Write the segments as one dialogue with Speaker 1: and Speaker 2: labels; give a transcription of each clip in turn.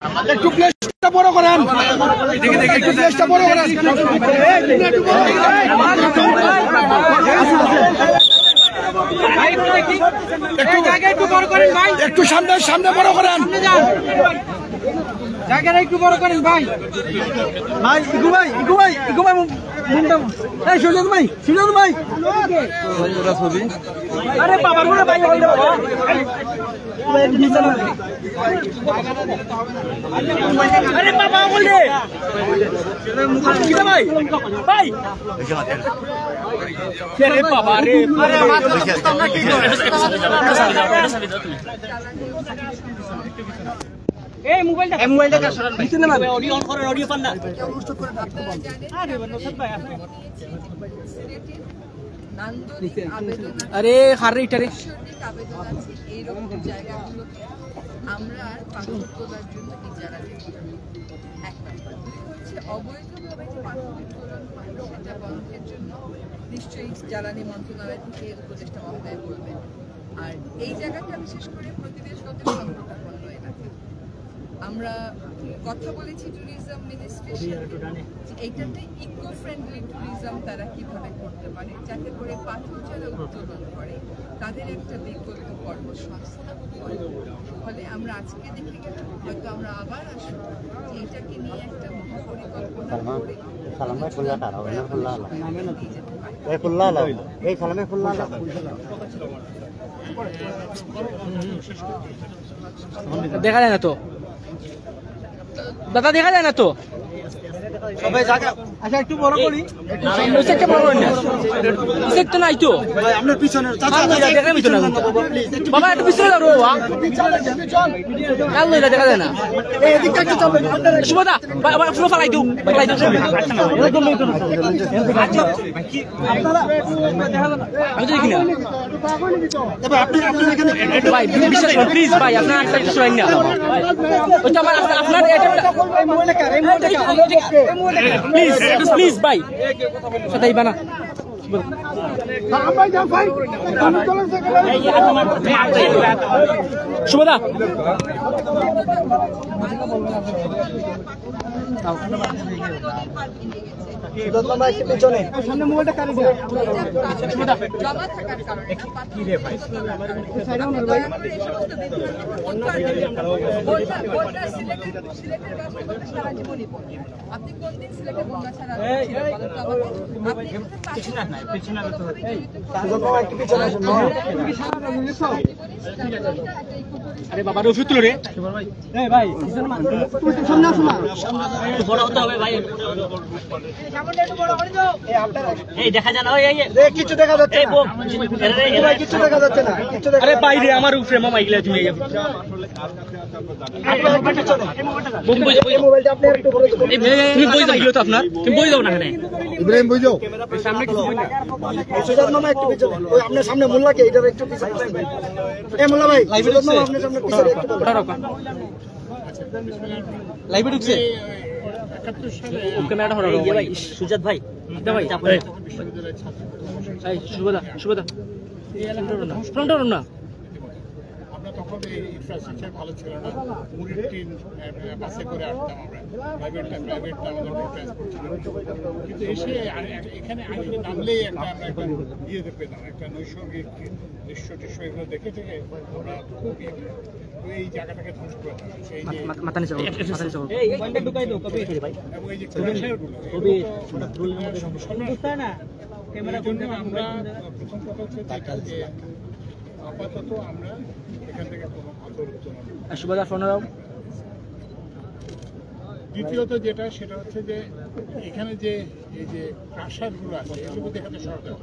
Speaker 1: একটু প্লেসটা বড় করেন, একটু প্লেসটা বড় করেন, একটু সামনে সামনে বড় করেন, জায়গাটা একটু বড় করেন ভাই। ভাই ইকু ভাই, ইকু ভাই, ইকু ভাই মুন্ডা, এই সুজন ভাই, সুজন ভাই ছবি। আরে বাবার গুলো ভাই হইল বাবা, আরে বাবা বলে ভাই ভাই, আরে বাবা রে, আরে আমরা কি করে এই মোবাইলটা কার সরান ভাই, নিচে না অডিও অন করেন, অডিও পান না। আরে নসদ ভাই আছে, আরে হারে ইটারে
Speaker 2: আবেদন আছে এই রকম জায়গাগুলোতে আমরা আর পাথর তোলার জন্য ইজারা দেব। এক নম্বর। দুই হচ্ছে অবৈধভাবে যে পাথর উত্তোলন হয় সেটা বন্ধের জন্য নিশ্চয়ই জ্বালানি মন্ত্রণালয় থেকে উপদেষ্টা মহোদয় বলবেন। আর এই জায়গাটা বিশেষ করে পরিবেশগত সংকটাপন্ন এলাকা। আমরা কথা বলেছি ট্যুরিজম মিনিস্ট্রির সাথে, এইটাতে ইকো ফ্রেন্ডলি ট্যুরিজম তারা কিভাবে করতে পারে, যাতে করে পাথর যারা উত্তোলন করে তাদের একটা বিকল্প কর্মসংস্থান হয়। ফলে আমরা আজকে দেখে গেলাম, হয়তো আমরা আবার আসবো, এইটাকে নিয়ে একটা মহাপরিকল্পনা করে
Speaker 3: দেখা যায় না তো দাদা, দেখা যায় না তো
Speaker 1: সবাই জায়গা। আচ্ছা একটু বড় করি,
Speaker 3: একটা বড় করেন না, তো নাই তো
Speaker 1: আপনার পিছনে
Speaker 3: দেখা মিতো না বাবা, একটু পিছনে যাও বাবা, কাল দেখা যায় না।
Speaker 1: এদিকটা একটু চলবেন
Speaker 3: সুমদা পুরো ফালাই দিও, ফালাই দিও, আমি তো দেখি না ভাই, বিশ্বাস করুন প্লিজ ভাই, আপনার একটা কিছু না ওইটা আমার আপনার প্লিজ প্লিজ ভাই সেটাই বানা সুমদা সামনে মোবাইলটা কারে
Speaker 2: জমা থাকার কারণে সারা জীবনই পড়ে। আপনি কোন দিন সিলেটে বন্যা ছাড়া
Speaker 3: আরে বাবা রফি তুলো রে ভাই, বড় হতে হবে ভাই, এই দেখা যায় না,
Speaker 1: কিছু দেখা যাচ্ছে না, কিছু দেখা যাচ্ছে না,
Speaker 3: আরে বাইরে আমার উপরে মামা এগুলা তুমি
Speaker 1: মোবাইলটা আপনি একটু বলে দিন।
Speaker 3: তুমি বই যাও তো আপনার, তুমি বই যাও না কেন
Speaker 1: ইব্রাহিম বই যাও
Speaker 3: সামনে কিছু বই না,
Speaker 1: সুজাত মামা একটু পিছনে, ওই আপনার সামনে মোল্লা কে এটার একটু পিছনে, এই মোল্লা ভাই সুজাত মামা আপনার সামনে পিছনে একটু
Speaker 3: লাইভে ঢুকছে ক্যামেরাটা হলো ভাই, সুজাত ভাই ভাই শুভদা শুভদা ফ্রন্ট না
Speaker 4: আমরা তখন এই ইনফ্রাস্ট্রাকচার ভালো ছিল না, মুড়ির টিন বাসে করে আসতাম আমরা, প্রাইভেটটা আমাদের ট্রান্সপোর্ট ছিল, কিন্তু এসে এখানে আসলে নামলেই আমরা একটা ইয়েতে পেতাম, একটা নৈসর্গিক দৃশ্য টিশ্য এগুলো দেখে থেকে আমরা খুব এই জায়গাটাকে ধ্বংস করে দিচ্ছি। সেই যে এবং এই যে আমরা প্রথম কথা হচ্ছে যে আপাতত আমরা এখান থেকে কোনো পাথর উত্তোলন। দ্বিতীয়ত যেটা সেটা হচ্ছে যে এখানে যে এই যে প্রাসাদগুলো আছে এগুলো এখানে সরকার,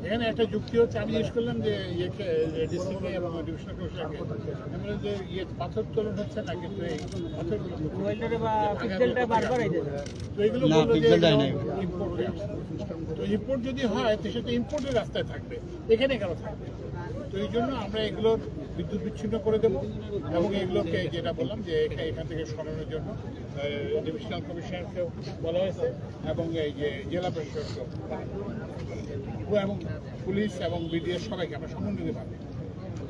Speaker 4: এখানে একটা যুক্তি হচ্ছে, আমি জিজ্ঞেস করলাম যে ইয়েকে ডিস্ট্রিক্টে এবং ডিভিশনাল কমিশনারকে, আমরা যে পাথর উত্তোলন হচ্ছে না, কিন্তু এই পাথরগুলো তো এগুলো বললো যে ইম্পোর্ট হয়ে আসছে, তো ইম্পোর্ট যদি হয় তো সেটা ইম্পোর্টের রাস্তায় থাকবে, এখানে কেন থাকবে? তো এই জন্য আমরা এগুলোর বিদ্যুৎ বিচ্ছিন্ন করে দেবো এবং এগুলোকে যেটা বললাম যে এখান থেকে সরানোর জন্য ডিভিশনাল কমিশনারকেও বলা হয়েছে এবং এই যে জেলা প্রশাসনকেও এবং পুলিশ এবং বিডিএস সবাইকে আমরা সমন্বিতভাবে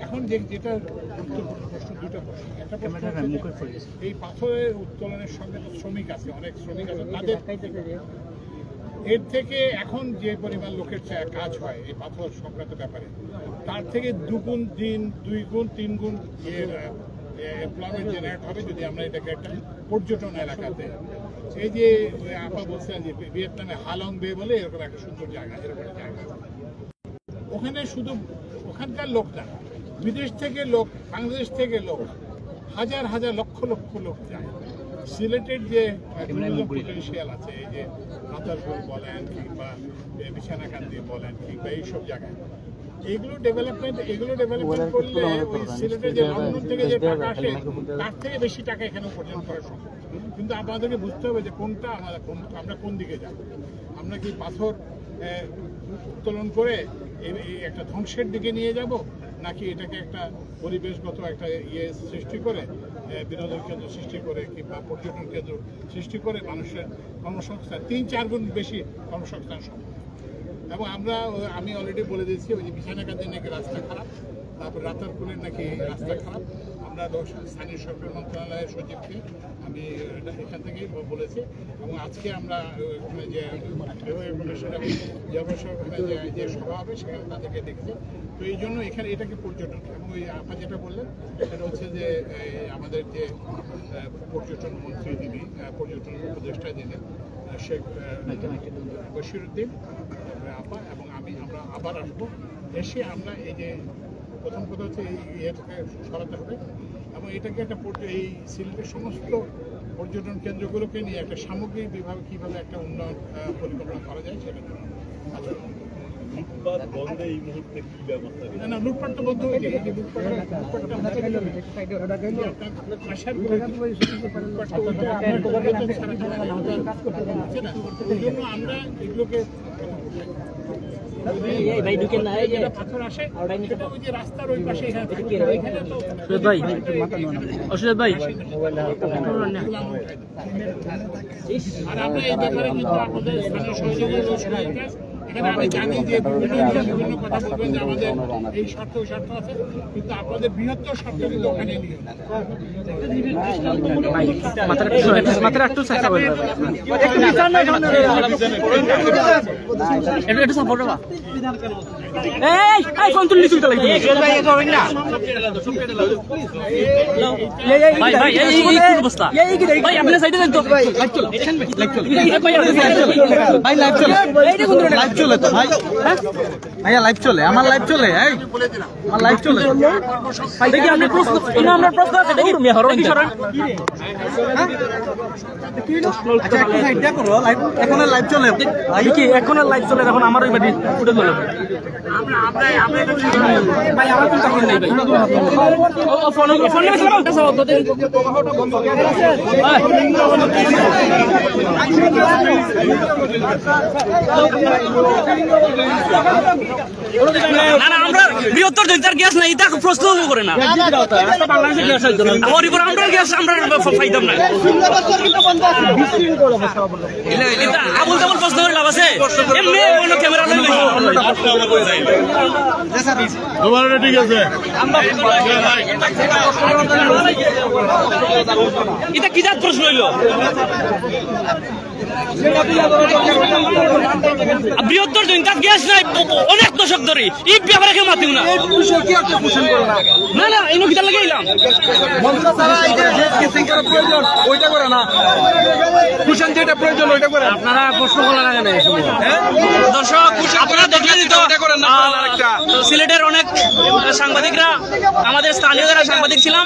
Speaker 4: এখন যেটা গুরুত্বপূর্ণ প্রশ্ন, দুটো প্রশ্ন। একটা প্রশ্ন এই পাথরের উত্তোলনের সঙ্গে তো শ্রমিক আছে, অনেক শ্রমিক আছে, তাদের এর থেকে এখন যে পরিমাণ লোকের কাজ হয় এই পাথর সংক্রান্ত ব্যাপারে, তার থেকে 2 গুণ 2 গুণ 3 গুণ এমপ্লয়মেন্ট জেনারেট হবে যদি আমরা এটাকে একটা পর্যটন এলাকাতে, এই যে আপা বলছেন যে ভিয়েতনামে হালং বে বলে এরকম একটা সুন্দর জায়গা, এরকম জায়গা, ওখানে শুধু ওখানকার লোক না, বিদেশ থেকে লোক, বাংলাদেশ থেকে লোক, হাজার হাজার লক্ষ লক্ষ লোক যায়। সিলেটের যে পটেনশিয়াল আছে, এই যে রাতারপুর বলেন কিংবা বিছানাকান্দি বলেন কিংবা এইসব জায়গায়, এগুলো ডেভেলপমেন্ট করলে ওই সিলেটের যে লন্ডন থেকে যে টাকা আসে তার থেকে বেশি টাকা এখানে উপার্জন করা সম্ভব। কিন্তু আমাদেরকে বুঝতে হবে যে কোনটা আমরা কোন দিকে যাব। আমরা কি পাথর উত্তোলন করে একটা ধ্বংসের দিকে নিয়ে যাব, নাকি এটাকে একটা পরিবেশগত একটা সৃষ্টি করে, বিনোদন কেন্দ্র সৃষ্টি করে কিংবা পর্যটন কেন্দ্র সৃষ্টি করে মানুষের কর্মসংস্থান 3-4 গুণ বেশি কর্মসংস্থান সম্ভব। এবং আমি অলরেডি বলে দিয়েছি ওই যে বিছানাকান্দির নাকি রাস্তা খারাপ, তারপর রাতারপুলের নাকি রাস্তা খারাপ। আমরা স্থানীয় সরকার মন্ত্রণালয়ের সচিবকে আমি এখান থেকেই বলেছি, এবং আজকে আমরা ওখানে যে কমিশনের যে সভা হবে সেখানে তাদেরকে দেখছি। তো এই জন্য এখানে এটাকে পর্যটন, এবং ওই আপনার যেটা বললেন সেটা হচ্ছে যে আমাদের যে পর্যটন মন্ত্রী যিনি, পর্যটন উপদেষ্টা যিনি শেখ বশিরউদ্দিন আপা এবং আমরা আবার আসবো, এসে আমরা এই যে প্রথম কথা হচ্ছে এই ইয়েটাকে সরাতে হবে, এবং এটাকে একটা এই সিলেটের সমস্ত পর্যটন কেন্দ্রগুলোকে নিয়ে একটা সামগ্রিকভাবে কীভাবে একটা উন্নয়ন পরিকল্পনা করা যায় সেটা জন্য। না, লুটপাট তো বন্ধ হয়ে যায়। আমরা এগুলোকে পাথর আসে ওই যে রাস্তার ওই পাশে আর আমরা এই ব্যাপারে কিন্তু আপনাদের স্থানীয় সহযোগিতা, এখানে আমি জানি যে বিভিন্ন কথা বলবেন যে আমাদের এই শর্ত ওই শর্ত আছে, কিন্তু আপনাদের বৃহত্তর শর্ত কিন্তু ওখানে নিয়ে
Speaker 1: চলে তো ভাই, ভাইয়া লাইভ চলে, আমার লাইভ চলে, আমার লাইভ চলে। দেখি আমরা প্রশ্ন আছে, দেখি তুমি হরণ সরণ। আচ্ছা একটু সাইড দেখো, লাইভ এখন লাইভ চলে, কি এখন লাইভ চলে, এখন আমার ওই বাড়ি উঠে গেল। ভাই আমার কোন কারণ নেই ভাই, ও ফোন
Speaker 3: না, আমরা বৃহত্তর জনতার গ্যাস নাই, এটা প্রশ্ন করে না। আমরা গ্যাস আমরা ফাইদাম না, আবুল তাবুল প্রশ্ন করে লাভ আছে। এমনি কোনো ক্যামেরা ঠিক আছে, এটা কি জাত প্রশ্ন হইল? বৃহত্তর জনতার গ্যাস নাই অনেক দশক ধরে, এই ব্যাপারে কেউ মাতিও না। না না, এই নকিটা লাগে এলাম ওইটা করে না, কুশন যেটা প্রয়োজন ওইটা করে। আপনারা প্রশ্ন করা লাগে না দর্শক, আপনারা দেখলেন তো সিলেটের অনেক সাংবাদিকরা, আমাদের স্থানীয় যারা সাংবাদিক ছিলাম,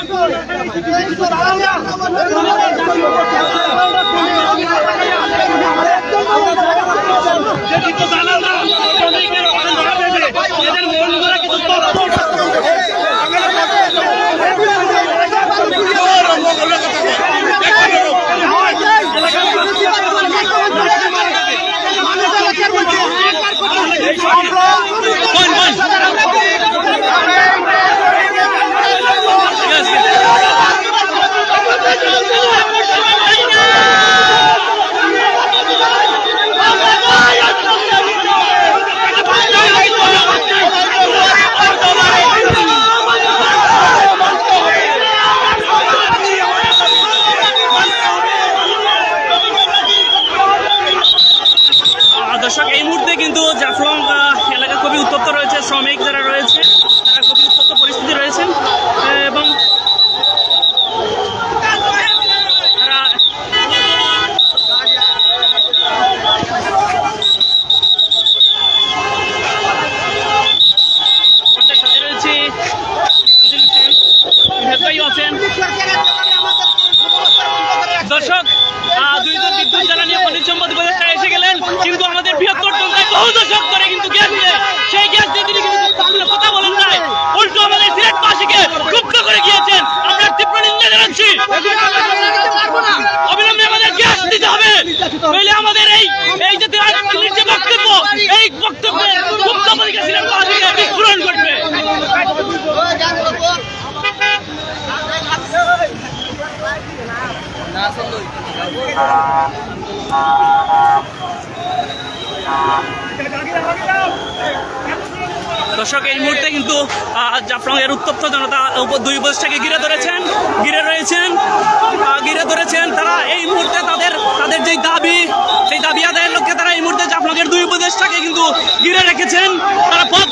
Speaker 3: দর্শক, দুইজন বিদ্যুৎ জ্বালানি খনিজ সম্পদ উপদেষ্টা এসে গেলেন, কিন্তু আমাদের বৃহত্তর টঙ্কায় বহু দশক ধরে কিন্তু গ্যাস দিয়ে, সেই গ্যাস দিয়ে তিনি কিন্তু কথা বলেন নাই, উল্টো আমাদের সিলেটবাসীকে ক্ষুব্ধ করে গিয়েছেন। আমরা তীব্র নিন্দা জানাচ্ছি। অবিলম্বে আমাদের গ্যাস দিতে হবে, নইলে আমাদের এই যে বক্তব্য, এই বক্তব্যের গুপ্ত পরীক্ষা সিলেটবাসীকে বিস্ফোরণ ঘটবে। দর্শক, এই মুহূর্তে কিন্তু জাফলংয়ের উত্তপ্ত জনতা দুই উপদেষ্টাকে ঘিরে ধরেছেন। তারা এই মুহূর্তে তাদের যে দাবি, সেই দাবি আদায়ের লক্ষ্যে তারা এই মুহূর্তে জাফলংয়ের দুই উপদেষ্টাকে কিন্তু ঘিরে রেখেছেন। তারা পথ